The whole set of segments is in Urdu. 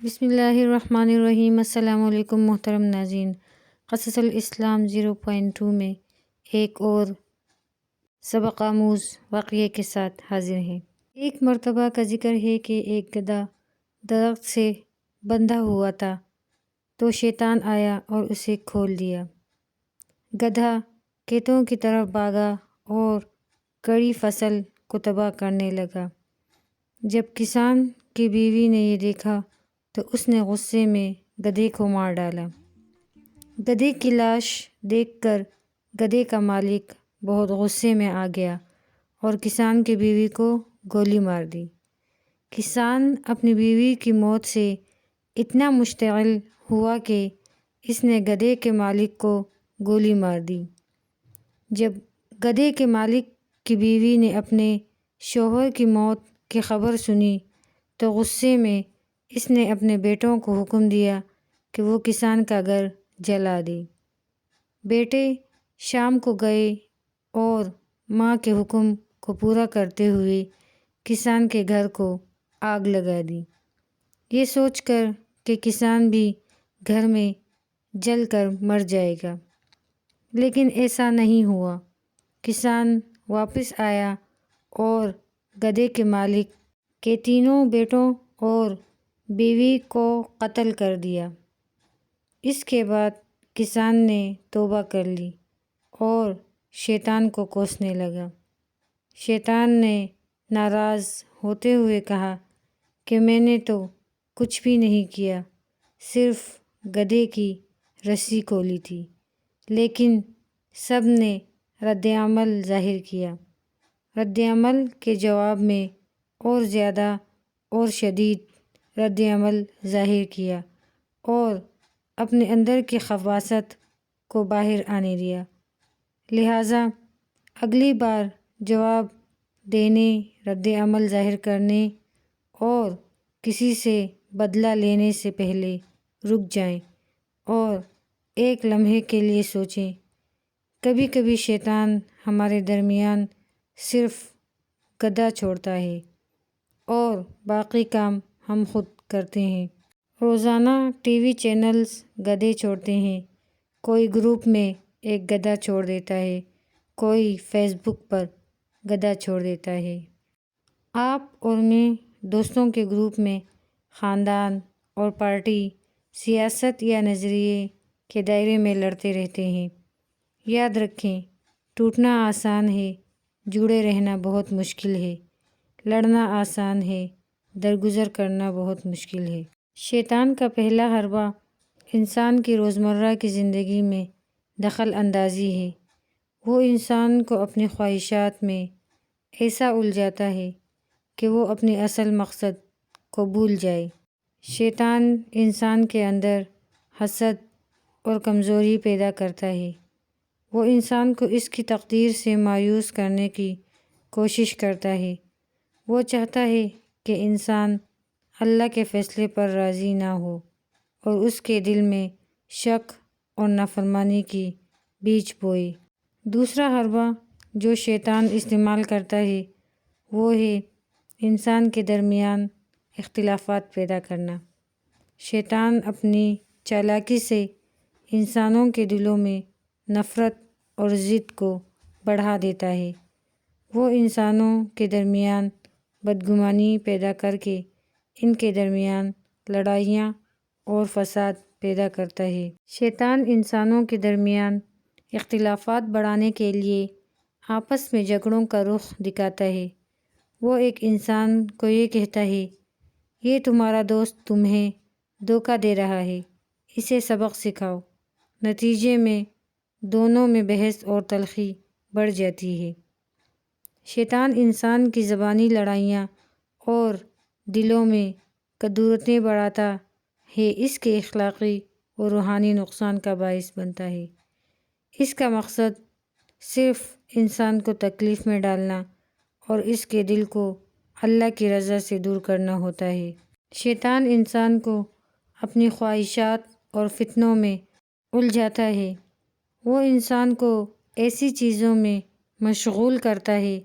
بسم اللہ الرحمن الرحیم۔ السلام علیکم محترم ناظرین، قصص الاسلام 0.2 میں ایک اور سبق آموز واقعے کے ساتھ حاضر ہیں۔ ایک مرتبہ کا ذکر ہے کہ ایک گدھا درخت سے بندھا ہوا تھا تو شیطان آیا اور اسے کھول دیا۔ گدھا کھیتوں کی طرف بھاگا اور کڑی فصل کو تباہ کرنے لگا۔ جب کسان کی بیوی نے یہ دیکھا تو اس نے غصے میں گدھے کو مار ڈالا۔ گدھے کی لاش دیکھ کر گدھے کا مالک بہت غصے میں آ گیا اور کسان کی بیوی کو گولی مار دی۔ کسان اپنی بیوی کی موت سے اتنا مشتعل ہوا کہ اس نے گدھے کے مالک کو گولی مار دی۔ جب گدھے کے مالک کی بیوی نے اپنے شوہر کی موت کی خبر سنی تو غصے میں اس نے اپنے بیٹوں کو حکم دیا کہ وہ کسان کا گھر جلا دیں۔ بیٹے شام کو گئے اور ماں کے حکم کو پورا کرتے ہوئے کسان کے گھر کو آگ لگا دی، یہ سوچ کر کہ کسان بھی گھر میں جل کر مر جائے گا، لیکن ایسا نہیں ہوا۔ کسان واپس آیا اور گدھے کے مالک کے تینوں بیٹوں اور بیوی کو قتل کر دیا۔ اس کے بعد کسان نے توبہ کر لی اور شیطان کو کوسنے لگا۔ شیطان نے ناراض ہوتے ہوئے کہا کہ میں نے تو کچھ بھی نہیں کیا، صرف گدھے کی رسی کھولی تھی، لیکن سب نے رد عمل ظاہر کیا۔ رد عمل کے جواب میں اور زیادہ اور شدید رد عمل ظاہر کیا اور اپنے اندر کی خباثت کو باہر آنے دیا۔ لہٰذا اگلی بار جواب دینے، رد عمل ظاہر کرنے اور کسی سے بدلہ لینے سے پہلے رک جائیں اور ایک لمحے کے لیے سوچیں۔ کبھی کبھی شیطان ہمارے درمیان صرف گدھا چھوڑتا ہے اور باقی کام ہم خود کرتے ہیں۔ روزانہ ٹی وی چینلز گدھے چھوڑتے ہیں، کوئی گروپ میں ایک گدھا چھوڑ دیتا ہے، کوئی فیس بک پر گدھا چھوڑ دیتا ہے۔ آپ اور میں دوستوں کے گروپ میں، خاندان اور پارٹی، سیاست یا نظریے کے دائرے میں لڑتے رہتے ہیں۔ یاد رکھیں، ٹوٹنا آسان ہے، جڑے رہنا بہت مشکل ہے۔ لڑنا آسان ہے، درگزر کرنا بہت مشکل ہے۔ شیطان کا پہلا حربہ انسان کی روزمرہ کی زندگی میں دخل اندازی ہے۔ وہ انسان کو اپنی خواہشات میں ایسا الجھاتا ہے کہ وہ اپنی اصل مقصد کو بھول جائے۔ شیطان انسان کے اندر حسد اور کمزوری پیدا کرتا ہے۔ وہ انسان کو اس کی تقدیر سے مایوس کرنے کی کوشش کرتا ہے۔ وہ چاہتا ہے کہ انسان اللہ کے فیصلے پر راضی نہ ہو اور اس کے دل میں شک اور نافرمانی کی بیج بوئے۔ دوسرا حربہ جو شیطان استعمال کرتا ہے وہ ہے انسان کے درمیان اختلافات پیدا کرنا۔ شیطان اپنی چالاکی سے انسانوں کے دلوں میں نفرت اور ضد کو بڑھا دیتا ہے۔ وہ انسانوں کے درمیان بدگمانی پیدا کر کے ان کے درمیان لڑائیاں اور فساد پیدا کرتا ہے۔ شیطان انسانوں کے درمیان اختلافات بڑھانے کے لیے آپس میں جھگڑوں کا رخ دکھاتا ہے۔ وہ ایک انسان کو یہ کہتا ہے، یہ تمہارا دوست تمہیں دھوکہ دے رہا ہے، اسے سبق سکھاؤ۔ نتیجے میں دونوں میں بحث اور تلخی بڑھ جاتی ہے۔ شیطان انسان کی زبانی لڑائیاں اور دلوں میں کدورتیں بڑھاتا ہے، اس کے اخلاقی اور روحانی نقصان کا باعث بنتا ہے۔ اس کا مقصد صرف انسان کو تکلیف میں ڈالنا اور اس کے دل کو اللہ کی رضا سے دور کرنا ہوتا ہے۔ شیطان انسان کو اپنی خواہشات اور فتنوں میں الجھاتا ہے۔ وہ انسان کو ایسی چیزوں میں مشغول کرتا ہے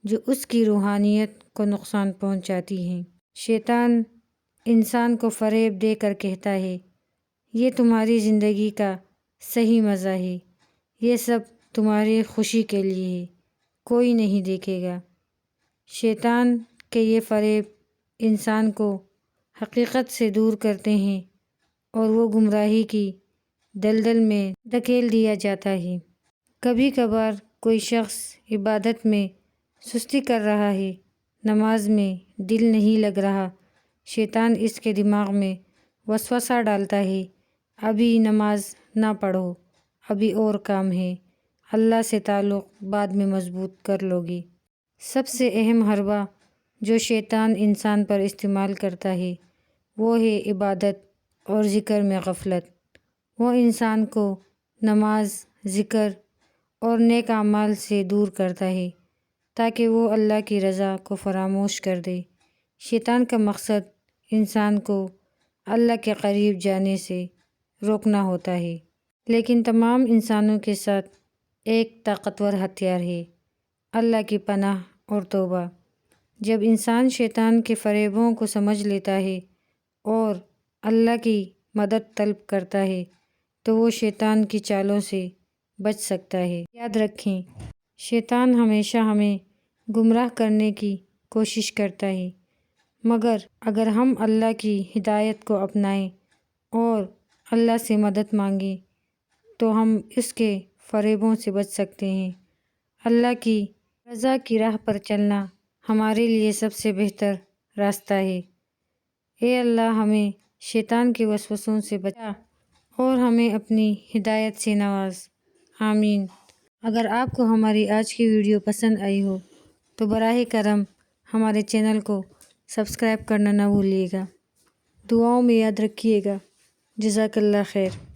جو اس کی روحانیت کو نقصان پہنچاتی ہیں۔ شیطان انسان کو فریب دے کر کہتا ہے یہ تمہاری زندگی کا صحیح مزہ ہے، یہ سب تمہاری خوشی کے لیے ہے، کوئی نہیں دیکھے گا۔ شیطان کے یہ فریب انسان کو حقیقت سے دور کرتے ہیں اور وہ گمراہی کی دلدل میں دھکیل دیا جاتا ہے۔ کبھی کبھار کوئی شخص عبادت میں سستی کر رہا ہے، نماز میں دل نہیں لگ رہا، شیطان اس کے دماغ میں وسوسہ ڈالتا ہے ابھی نماز نہ پڑھو، ابھی اور کام ہے، اللہ سے تعلق بعد میں مضبوط کر لو گی۔ سب سے اہم حربہ جو شیطان انسان پر استعمال کرتا ہے وہ ہے عبادت اور ذکر میں غفلت۔ وہ انسان کو نماز، ذکر اور نیک اعمال سے دور کرتا ہے تاکہ وہ اللہ کی رضا کو فراموش کر دے۔ شیطان کا مقصد انسان کو اللہ کے قریب جانے سے روکنا ہوتا ہے، لیکن تمام انسانوں کے ساتھ ایک طاقتور ہتھیار ہے، اللہ کی پناہ اور توبہ۔ جب انسان شیطان کے فریبوں کو سمجھ لیتا ہے اور اللہ کی مدد طلب کرتا ہے تو وہ شیطان کی چالوں سے بچ سکتا ہے۔ یاد رکھیں، شیطان ہمیشہ ہمیں گمراہ کرنے کی کوشش کرتا ہے، مگر اگر ہم اللہ کی ہدایت کو اپنائیں اور اللہ سے مدد مانگیں تو ہم اس کے فریبوں سے بچ سکتے ہیں۔ اللہ کی رضا کی راہ پر چلنا ہمارے لیے سب سے بہتر راستہ ہے۔ اے اللہ ہمیں شیطان کے وسوسوں سے بچا اور ہمیں اپنی ہدایت سے نواز، آمین۔ اگر آپ کو ہماری آج کی ویڈیو پسند آئی ہو تو براہ کرم ہمارے چینل کو سبسکرائب کرنا نہ بھولیے گا۔ دعاؤں میں یاد رکھیے گا۔ جزاک اللہ خیر۔